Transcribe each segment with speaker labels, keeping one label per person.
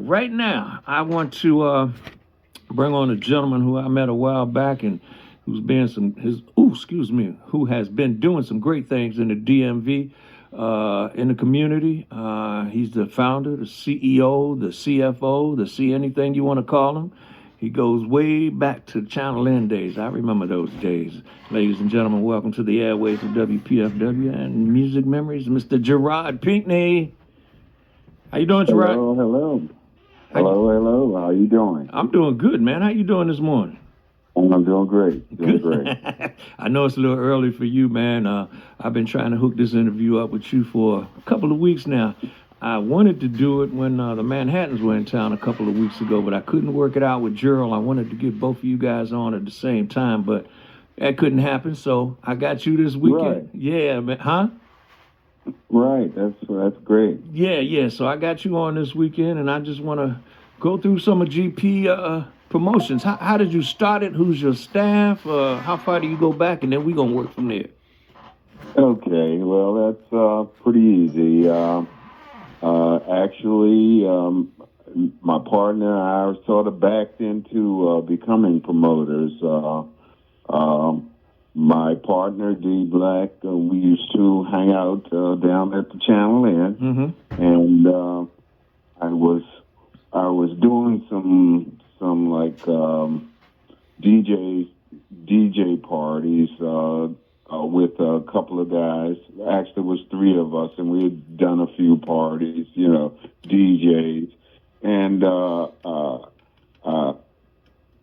Speaker 1: right now, I want to bring on a gentleman who I met a while back and who has been doing some great things in the DMV, in the community. He's the founder, the CEO, the CFO, the C anything you want to call him. He goes way back to Channel N days. I remember those days. Ladies and gentlemen, welcome to the airways of WPFW and Music Memories, Mr. Gerard Pinkney. How you doing, Gerard?
Speaker 2: Hello. Hello. How you doing?
Speaker 1: I'm doing good, man. How you doing this morning?
Speaker 2: I'm doing great. Great.
Speaker 1: I know it's a little early for you, man. I've been trying to hook this interview up with you for a couple of weeks now. I wanted to do it when the Manhattans were in town a couple of weeks ago, but I couldn't work it out with Gerald. I wanted to get both of you guys on at the same time, but that couldn't happen, so I got you this weekend.
Speaker 2: Right.
Speaker 1: Yeah, man. Huh?
Speaker 2: Right. That's great.
Speaker 1: Yeah. So I got you on this weekend, and I just want to go through some of GP promotions. How did you start it? Who's your staff? How far do you go back? And then we're going to work from there.
Speaker 2: Okay. Well, that's pretty easy. Actually, my partner and I are sort of backed into becoming promoters. My partner, D Black, we used to hang out down at the Channel Inn, and I was doing some like DJ parties with a couple of guys. Actually, it was three of us, and we had done a few parties, DJs. And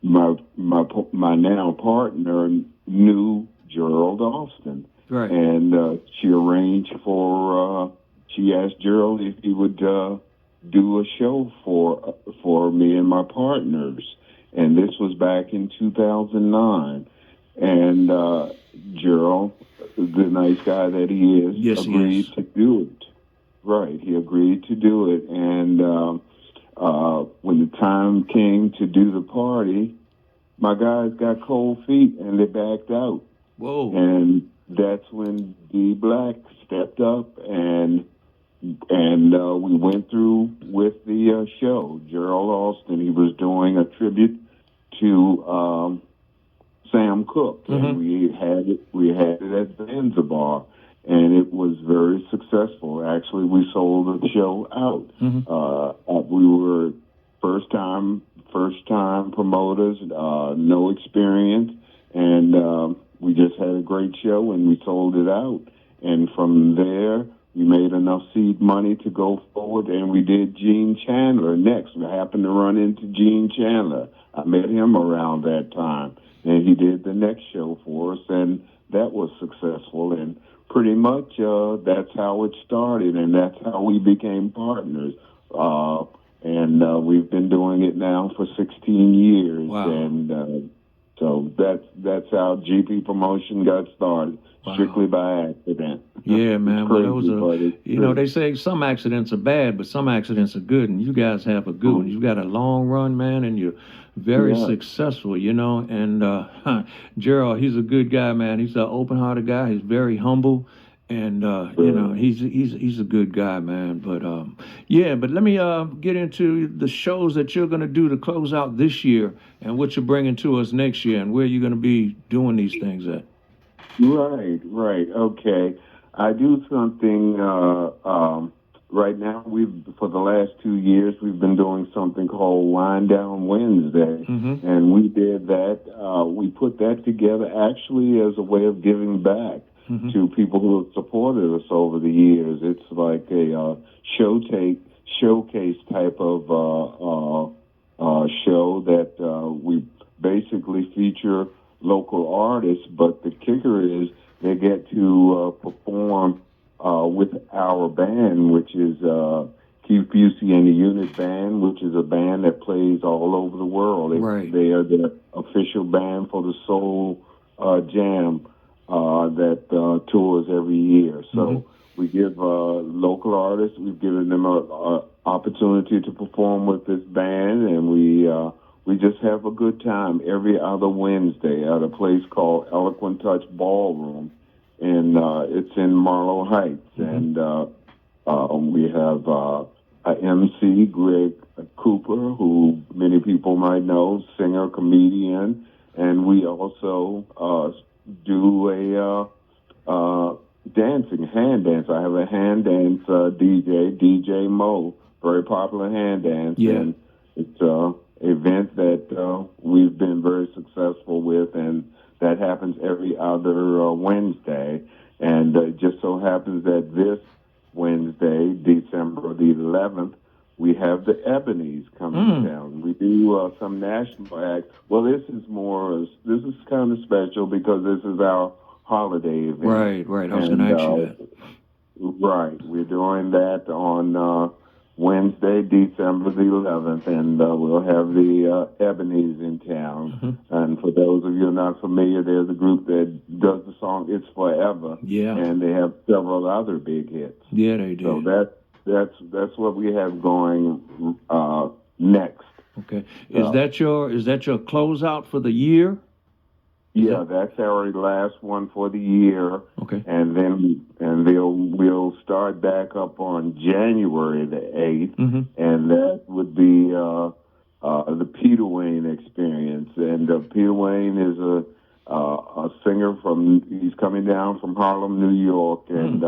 Speaker 2: my now partner knew Gerald Austin,
Speaker 1: right?
Speaker 2: And she asked Gerald if he would do a show for me and my partners, and this was back in 2009. And Gerald, the nice guy that he is, agreed to do it. Right, he agreed to do it. And when the time came to do the party, my guys got cold feet and they backed out.
Speaker 1: Whoa.
Speaker 2: And that's when D Black stepped up and we went through with the show. Gerald Austin, he was doing a tribute to Sam Cooke, and we had it at Zanzibar, and it was very successful. Actually, we sold the show out. We were first time promoters, no experience, and we just had a great show, and we sold it out. And from there, we made enough seed money to go forward, and we did Gene Chandler next. We happened to run into Gene Chandler. I met him around that time, and he did the next show for us, and that was successful. And pretty much that's how it started, and that's how we became partners. And we've been doing it now for 16 years.
Speaker 1: Wow.
Speaker 2: And so that's how GP Promotion got started. Wow. Strictly by accident.
Speaker 1: Yeah, man.
Speaker 2: Crazy,
Speaker 1: well, they say some accidents are bad, but some accidents are good, and you guys have a good one. You've got a long run, man, and you're very successful, And Gerald, he's a good guy, man. He's an open-hearted guy. He's very humble, and he's a good guy, man. But but let me get into the shows that you're going to do to close out this year, and what you're bringing to us next year, and where you're going to be doing these things at.
Speaker 2: Right. Okay. I do something right now. For the last 2 years, we've been doing something called Wind Down Wednesday, and we did that. We put that together actually as a way of giving back to people who have supported us over the years. It's like a showcase type of show that we basically feature local artists, but the kicker is they get to perform with our band, which is Keith Busey and the Unit Band, which is a band that plays all over the world. They are the official band for the Soul Jam that tours every year. So we give local artists, we've given them an opportunity to perform with this band, and we just have a good time every other Wednesday at a place called Eloquent Touch Ballroom, and it's in Marlow Heights. And we have MC, Greg Cooper, who many people might know, singer, comedian, and we also do a dancing, hand dance. I have a hand dance DJ Mo, very popular hand dance, and it's an event that we've been very successful with, and that happens every other Wednesday. And it just so happens that this Wednesday, December the 11th, we have the Ebonies coming down. We do some national acts. Well, this is kind of special because this is our holiday event.
Speaker 1: Right. I was going to ask you that.
Speaker 2: Right. We're doing that on Wednesday, December the 11th, and we'll have the Ebonies in town. And for those of you who are not familiar, there's a group that does the song "It's Forever," and they have several other big hits.
Speaker 1: Yeah, they do.
Speaker 2: So that's what we have going next.
Speaker 1: Okay. Is that your closeout for the year?
Speaker 2: Yeah, that's our last one for the year.
Speaker 1: Okay.
Speaker 2: And then we'll start back up on January the 8th, and that would be the Peter Wayne Experience. And Peter Wayne is a singer he's coming down from Harlem, New York, and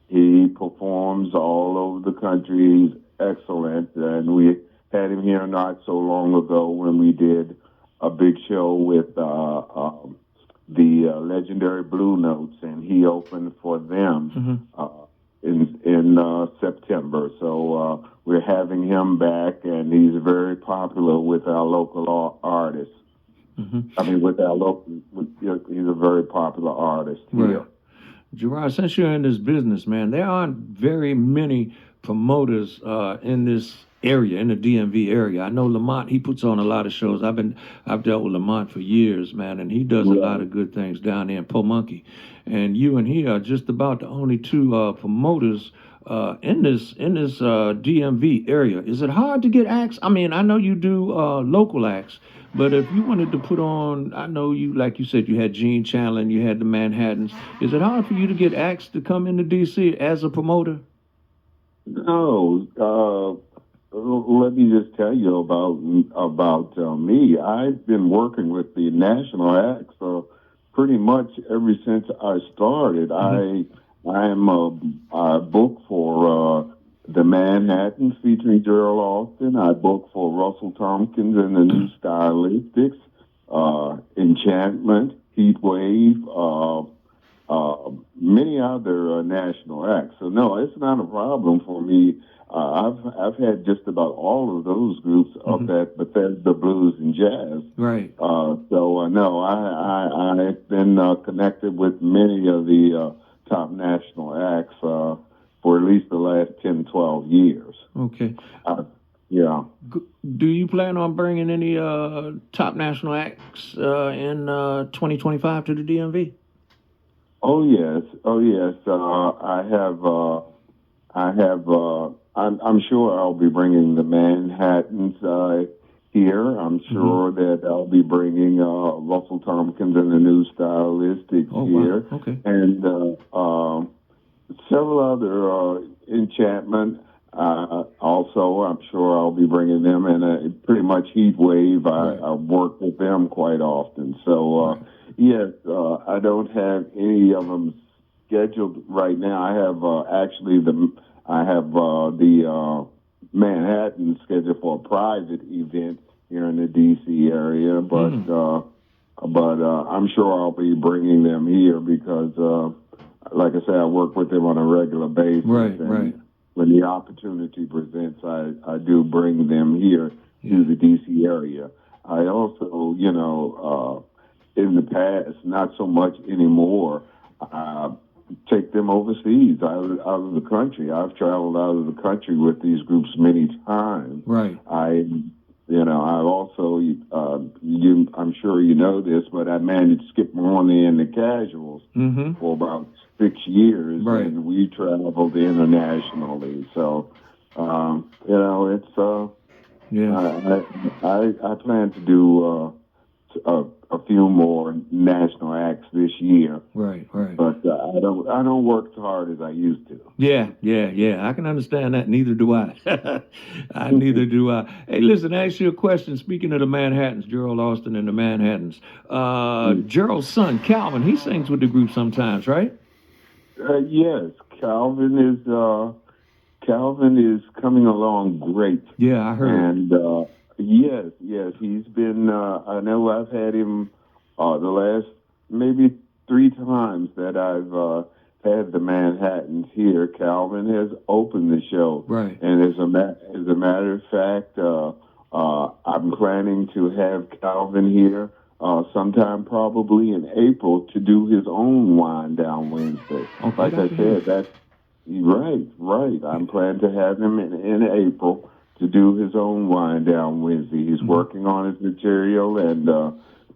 Speaker 2: he performs all over the country. He's excellent, and we had him here not so long ago when we did a big show with the legendary Blue Notes, and he opened for them in September. So we're having him back, and he's very popular with our local artists. I mean, he's a very popular artist here.
Speaker 1: Right. Gerard, since you're in this business, man, there aren't very many promoters in this area, in the DMV area. I know Lamont, he puts on a lot of shows. I've dealt with Lamont for years, man, and he does a lot of good things down there in Pomonkey. And you and he are just about the only two promoters in this DMV area. Is it hard to get acts? I mean, I know you do local acts, but if you wanted to put on, I know you, like you said, you had Gene Chandler and you had the Manhattans. Is it hard for you to get acts to come into DC as a promoter?
Speaker 2: No. Let me just tell you about me. I've been working with the national acts pretty much ever since I started. I book for the Manhattans featuring Gerald Austin. I book for Russell Tompkins and the New Stylistics, Enchantment, Heatwave, many other national acts. So no, it's not a problem for me. I've had just about all of those groups of that Bethesda Blues and Jazz.
Speaker 1: Right.
Speaker 2: So no, I've been connected with many of the top national acts for at least the last 10, 12 years.
Speaker 1: Okay.
Speaker 2: Yeah.
Speaker 1: Do you plan on bringing any top national acts in 2025 to the DMV?
Speaker 2: Oh yes. I'm sure I'll be bringing the Manhattans here. I'm sure that I'll be bringing Russell Tompkins and the New Stylistics here.
Speaker 1: Wow. Okay.
Speaker 2: And several other Enchantment. Also, I'm sure I'll be bringing them, and pretty much Heatwave. I work with them quite often. So yes, I don't have any of them scheduled right now. I have actually the Manhattan scheduled for a private event here in the D.C. area, but I'm sure I'll be bringing them here because, like I said, I work with them on a regular basis.
Speaker 1: Right.
Speaker 2: When the opportunity presents, I do bring them here to the D.C. area. I also, in the past, not so much anymore, take them overseas, out of the country. I've traveled out of the country with these groups many times.
Speaker 1: Right.
Speaker 2: I've also, I'm sure you know this, but I managed Skip Morley and the Casuals for about 6 years, and we traveled internationally. So, it's I plan to do a few more national acts this year.
Speaker 1: Right, right.
Speaker 2: But I don't work as hard as I used to.
Speaker 1: Yeah, yeah, yeah. I can understand that. Neither do I. Neither do I. Hey, listen, I ask you a question. Speaking of the Manhattans, Gerald Austin and the Manhattans, Gerald's son, Calvin, he sings with the group sometimes, right?
Speaker 2: Yes, Calvin is coming along great.
Speaker 1: Yeah, I heard.
Speaker 2: And yes, he's been. I know I've had him the last maybe 3 times that I've had the Manhattans here. Calvin has opened the show,
Speaker 1: Right.
Speaker 2: And as a matter of fact, I'm planning to have Calvin here sometime probably in April to do his own Wind Down Wednesday.
Speaker 1: Okay,
Speaker 2: like I said, that's right. I'm planning to have him in April to do his own Wind Down Wednesday. He's working on his material, and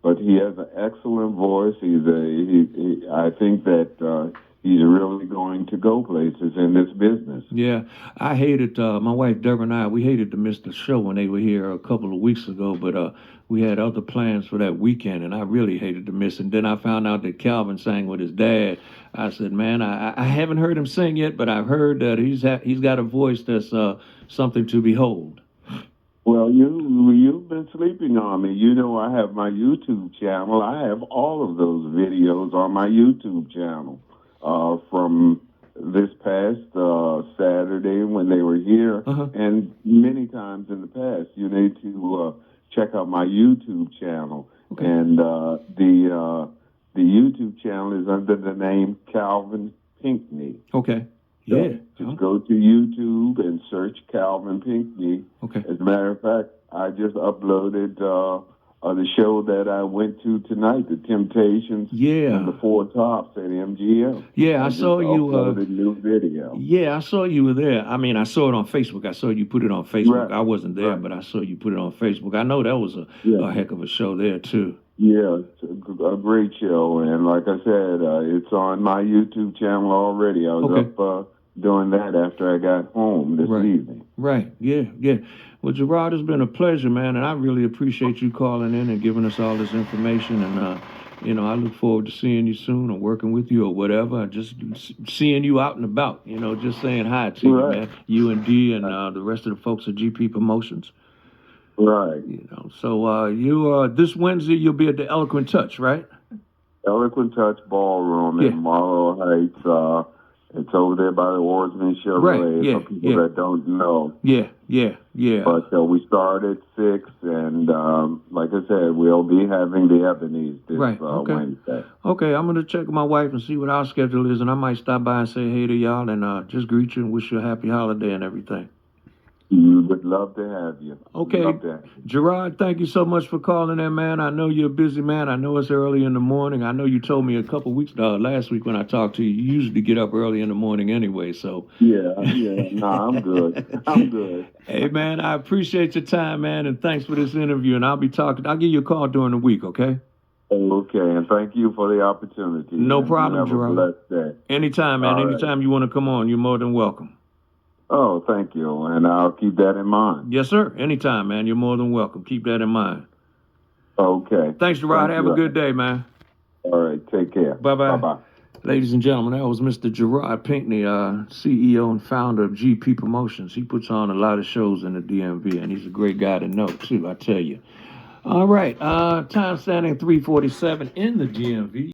Speaker 2: but he has an excellent voice. I think that he's really going to go places in this business.
Speaker 1: Yeah, I hated, my wife Deborah and I, we hated to miss the show when they were here a couple of weeks ago, but we had other plans for that weekend, and I really hated to miss it. And then I found out that Calvin sang with his dad. I said, man, I haven't heard him sing yet, but I've heard that he's got a voice that's something to behold.
Speaker 2: Well, you've been sleeping on me. You know, I have my YouTube channel. I have all of those videos on my YouTube channel from this past Saturday when they were here, and many times in the past. You need to check out my YouTube channel,
Speaker 1: okay.
Speaker 2: And the YouTube channel is under the name Calvin Pinkney.
Speaker 1: Okay. Yeah.
Speaker 2: So just go to YouTube and search Calvin Pinkney.
Speaker 1: Okay.
Speaker 2: As a matter of fact, I just uploaded the show that I went to tonight, The Temptations.
Speaker 1: Yeah.
Speaker 2: And the Four Tops at MGM.
Speaker 1: Yeah, I saw you.
Speaker 2: Uploaded new video.
Speaker 1: Yeah, I saw you were there. I mean, I saw it on Facebook. I saw you put it on Facebook.
Speaker 2: Right.
Speaker 1: I wasn't there, but I saw you put it on Facebook. I know that was a heck of a show there, too.
Speaker 2: Yeah, it's a great show. And like I said, it's on my YouTube channel already. I was up doing that after I got home this evening.
Speaker 1: Right, yeah. Well, Gerard, it's been a pleasure, man, and I really appreciate you calling in and giving us all this information. And, I look forward to seeing you soon or working with you or whatever. Just seeing you out and about, just saying hi to you, man. You and Dee and the rest of the folks at GP Promotions.
Speaker 2: Right.
Speaker 1: So you this Wednesday you'll be at the Eloquent Touch, right?
Speaker 2: Eloquent Touch Ballroom in Marlow Heights. It's over there by the Oarsman Chevrolet, for people that don't know.
Speaker 1: Yeah.
Speaker 2: But we start at 6, and like I said, we'll be having the Ebonies this Wednesday.
Speaker 1: Okay, I'm going to check with my wife and see what our schedule is, and I might stop by and say hey to y'all and just greet you and wish you a happy holiday and everything.
Speaker 2: We would love to have you.
Speaker 1: Okay, Gerard, thank you so much for calling in, man. I know you're a busy man. I know it's early in the morning. I know you told me a couple weeks last week when I talked to you, you usually get up early in the morning anyway, so.
Speaker 2: Yeah, I'm good. I'm good.
Speaker 1: Hey, man, I appreciate your time, man, and thanks for this interview, and I'll give you a call during the week, okay?
Speaker 2: Okay, and thank you for the opportunity.
Speaker 1: No problem, Gerard.
Speaker 2: Have a blessed day.
Speaker 1: Anytime, man. Anytime you want to come on, you're more than welcome.
Speaker 2: Oh, thank you, and I'll keep that in mind.
Speaker 1: Yes, sir. Anytime, man. You're more than welcome. Keep that in mind.
Speaker 2: Okay.
Speaker 1: Thanks, Gerard. Have a good day, man.
Speaker 2: All right. Take care.
Speaker 1: Bye-bye.
Speaker 2: Bye-bye.
Speaker 1: Ladies and gentlemen, that was Mr. Gerard Pinkney, CEO and founder of GP Promotions. He puts on a lot of shows in the DMV, and he's a great guy to know, too, I tell you. All right. Time standing 3:47 in the DMV.